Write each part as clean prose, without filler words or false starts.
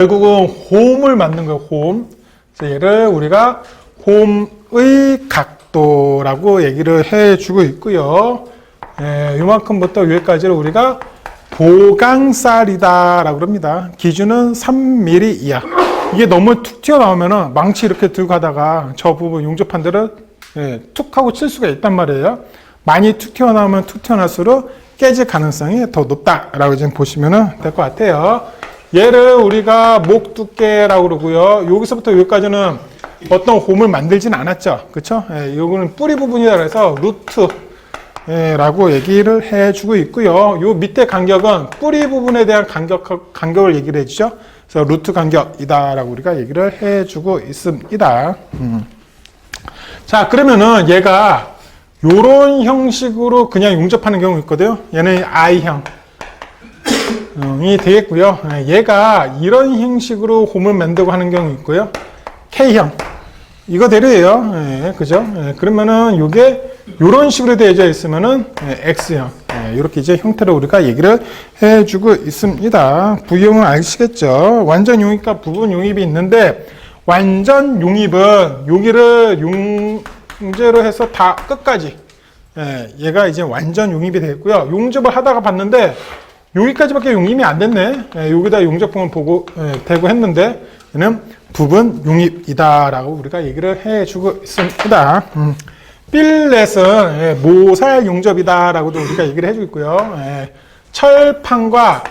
결국은 홈을 만든 거예요. 홈. 그래서 얘를 우리가 홈의 각도라고 얘기를 해주고 있고요. 요만큼부터 여기까지를 우리가 보강살이다라고 그럽니다. 기준은 3mm 이하. 이게 너무 툭 튀어나오면은 망치 이렇게 들고 가다가 저 부분 용접판들은 툭 하고 칠 수가 있단 말이에요. 많이 툭 튀어나오면 툭 튀어나올수록 깨질 가능성이 더 높다라고 지금 보시면 될 것 같아요. 얘를 우리가 목 두께라고 그러고요. 여기서부터 여기까지는 어떤 홈을 만들진 않았죠. 그쵸? 요거는 뿌리 부분이라 그래서 루트라고 얘기를 해주고 있고요. 요 밑에 간격은 뿌리 부분에 대한 간격을 얘기를 해주죠. 그래서 루트 간격이다라고 우리가 얘기를 해주고 있습니다. 자, 그러면은 얘가 요런 형식으로 그냥 용접하는 경우 있거든요. 얘는 I형. 이 되겠고요. 얘가 이런 형식으로 홈을 만들고 하는 경우 있고요. K형. 이거 대로예요. 그죠? 그러면은 요게 요런 식으로 되어져 있으면은 X형. 이렇게 이제 형태로 우리가 얘기를 해주고 있습니다. V형은 아시겠죠? 완전 용입과 부분 용입이 있는데, 완전 용입은 여기를 용제로 해서 다 끝까지. 얘가 이제 완전 용입이 되겠고요. 용접을 하다가 봤는데, 여기까지밖에 용입이 안 됐네. 여기다 용접봉을 보고 대고 했는데 얘는 부분 용입이다라고 우리가 얘기를 해주고 있습니다. 필렛은 모살 용접이다라고도 우리가 얘기를 해주고 있고요. 철판과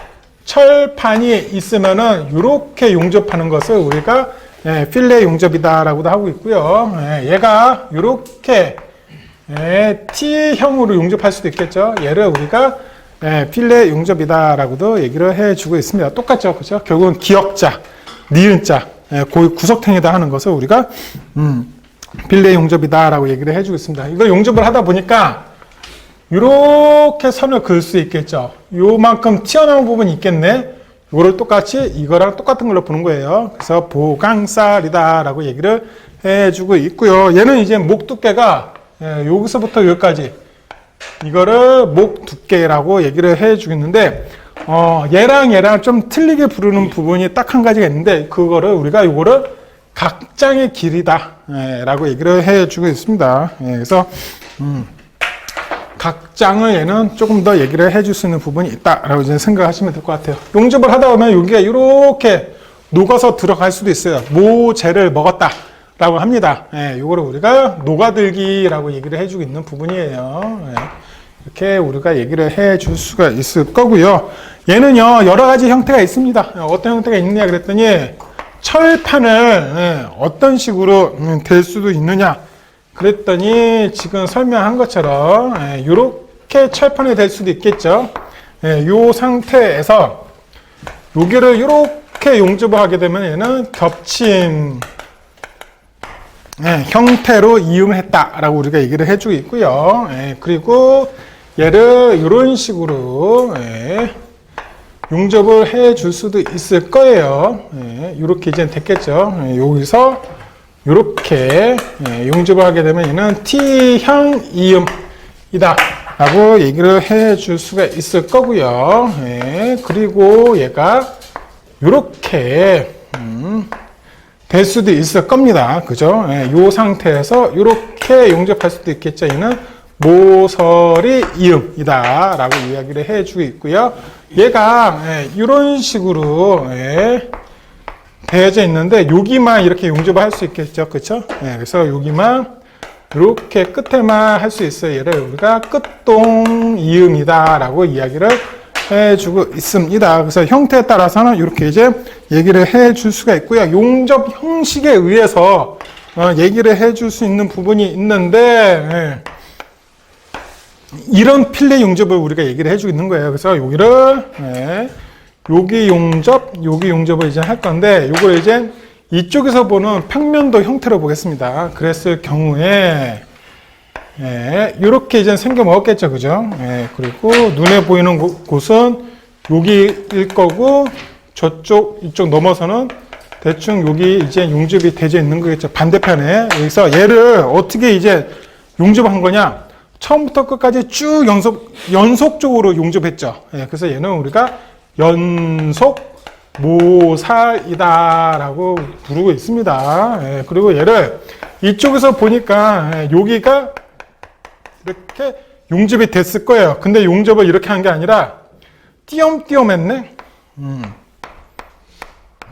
철판이 있으면은 이렇게 용접하는 것을 우리가 필렛 용접이다라고도 하고 있고요. 얘가 이렇게 T형으로 용접할 수도 있겠죠. 얘를 우리가 필렛 용접이다라고도 얘기를 해주고 있습니다. 똑같죠, 그렇죠? 결국은 기역자, 니은자, 그 구석탱이다 하는 것을 우리가 필렛 용접이다라고 얘기를 해주고 있습니다. 이걸 용접을 하다 보니까 이렇게 선을 그을 수 있겠죠. 요만큼 튀어나온 부분이 있겠네. 이거를 똑같이 이거랑 똑같은 걸로 보는 거예요. 그래서 보강살이다라고 얘기를 해주고 있고요. 얘는 이제 목 두께가 여기서부터 여기까지. 이거를 목 두께라고 얘기를 해주겠는데, 얘랑 좀 틀리게 부르는 부분이 딱 한 가지가 있는데, 그거를 우리가 요거를 각장의 길이다 라고 얘기를 해주고 있습니다. 그래서 각장을 얘는 조금 더 얘기를 해줄 수 있는 부분이 있다라고 이제 생각하시면 될 것 같아요. 용접을 하다 보면 여기가 이렇게 녹아서 들어갈 수도 있어요. 모재를 먹었다 라고 합니다. 요거를 우리가 녹아들기라고 얘기를 해주고 있는 부분이에요. 이렇게 우리가 얘기를 해줄 수가 있을 거고요. 얘는요, 여러 가지 형태가 있습니다. 어떤 형태가 있느냐 그랬더니, 철판을 어떤 식으로 될 수도 있느냐 그랬더니, 지금 설명한 것처럼 이렇게 철판이 될 수도 있겠죠. 이 상태에서 여기를 이렇게 용접을 하게 되면 얘는 겹침 형태로 이용을 했다라고 우리가 얘기를 해주고 있고요. 그리고 얘를 이런 식으로 용접을 해줄 수도 있을 거예요. 이렇게 이제 됐겠죠. 여기서 이렇게 용접을 하게 되면 얘는 T형 이음이다 라고 얘기를 해줄 수가 있을 거고요. 그리고 얘가 이렇게 될 수도 있을 겁니다. 그죠? 이 상태에서 이렇게 용접할 수도 있겠죠. 얘는 모서리 이음이다 라고 이야기를 해주고 있고요. 얘가 이런 식으로 되어져 있는데 여기만 이렇게 용접을 할 수 있겠죠. 그쵸? 그래서 여기만 이렇게 끝에만 할 수 있어요. 얘를 우리가 끝동 이음이다 라고 이야기를 해주고 있습니다. 그래서 형태에 따라서는 이렇게 이제 얘기를 해줄 수가 있고요. 용접 형식에 의해서 얘기를 해줄 수 있는 부분이 있는데 이런 필렛 용접을 우리가 얘기를 해주고 있는 거예요. 그래서 여기를 여기 용접을 이제 할 건데 요걸 이제 이쪽에서 보는 평면도 형태로 보겠습니다. 그랬을 경우에 이렇게 이제 생겨 먹었겠죠, 그죠? 그리고 눈에 보이는 곳은 여기일 거고 이쪽 넘어서는 대충 여기 이제 용접이 되어 있는 거겠죠. 반대편에. 여기서 얘를 어떻게 이제 용접한 거냐? 처음부터 끝까지 쭉 연속적으로 용접했죠. 그래서 얘는 우리가 연속 모사이다라고 부르고 있습니다. 예, 그리고 얘를 이쪽에서 보니까 여기가 이렇게 용접이 됐을 거예요. 근데 용접을 이렇게 한 게 아니라 띄엄띄엄 했네.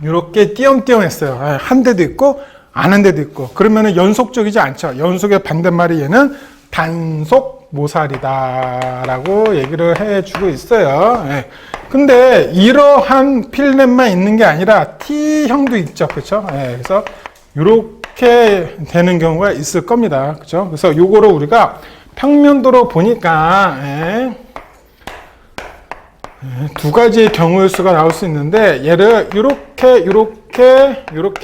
이렇게 띄엄띄엄 했어요. 예, 한 데도 있고 안 한 데도 있고. 그러면은 연속적이지 않죠. 연속의 반대말이 얘는 단속 모살이다라고 얘기를 해주고 있어요. 예. 근데 이러한 필렛만 있는 게 아니라 T형도 있죠. 그렇죠? 예. 그래서 이렇게 되는 경우가 있을 겁니다. 그렇죠? 그래서 요거를 우리가 평면도로 보니까 두 가지의 경우의 수가 나올 수 있는데 얘를 이렇게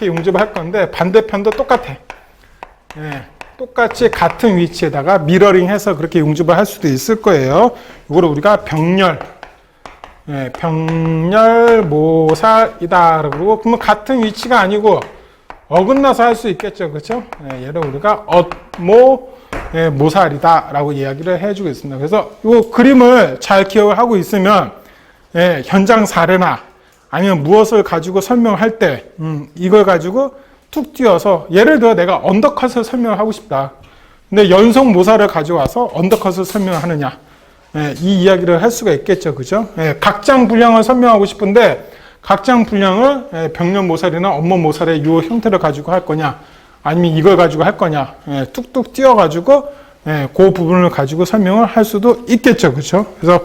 용접을 할 건데 반대편도 똑같아. 똑같이 같은 위치에다가 미러링해서 그렇게 용접을 할 수도 있을 거예요. 이거를 우리가 병렬 모살이다 그러고, 그러면 같은 위치가 아니고 어긋나서 할 수 있겠죠. 그렇죠? 얘를 우리가 모살이다 라고 이야기를 해주고 있습니다. 그래서 이 그림을 잘 기억을 하고 있으면 현장 사례나 아니면 무엇을 가지고 설명할 때 이걸 가지고 툭 띄어서, 예를 들어 내가 언더컷을 설명을 하고 싶다. 근데 연속 모사를 가져와서 언더컷을 설명하느냐. 이 이야기를 할 수가 있겠죠. 그죠? 각장 분량을 설명하고 싶은데 각장 분량을 병렬 모살이나 업무 모살의 이 형태를 가지고 할 거냐, 아니면 이걸 가지고 할 거냐. 툭툭 띄어가지고 그 부분을 가지고 설명을 할 수도 있겠죠. 그죠? 그래서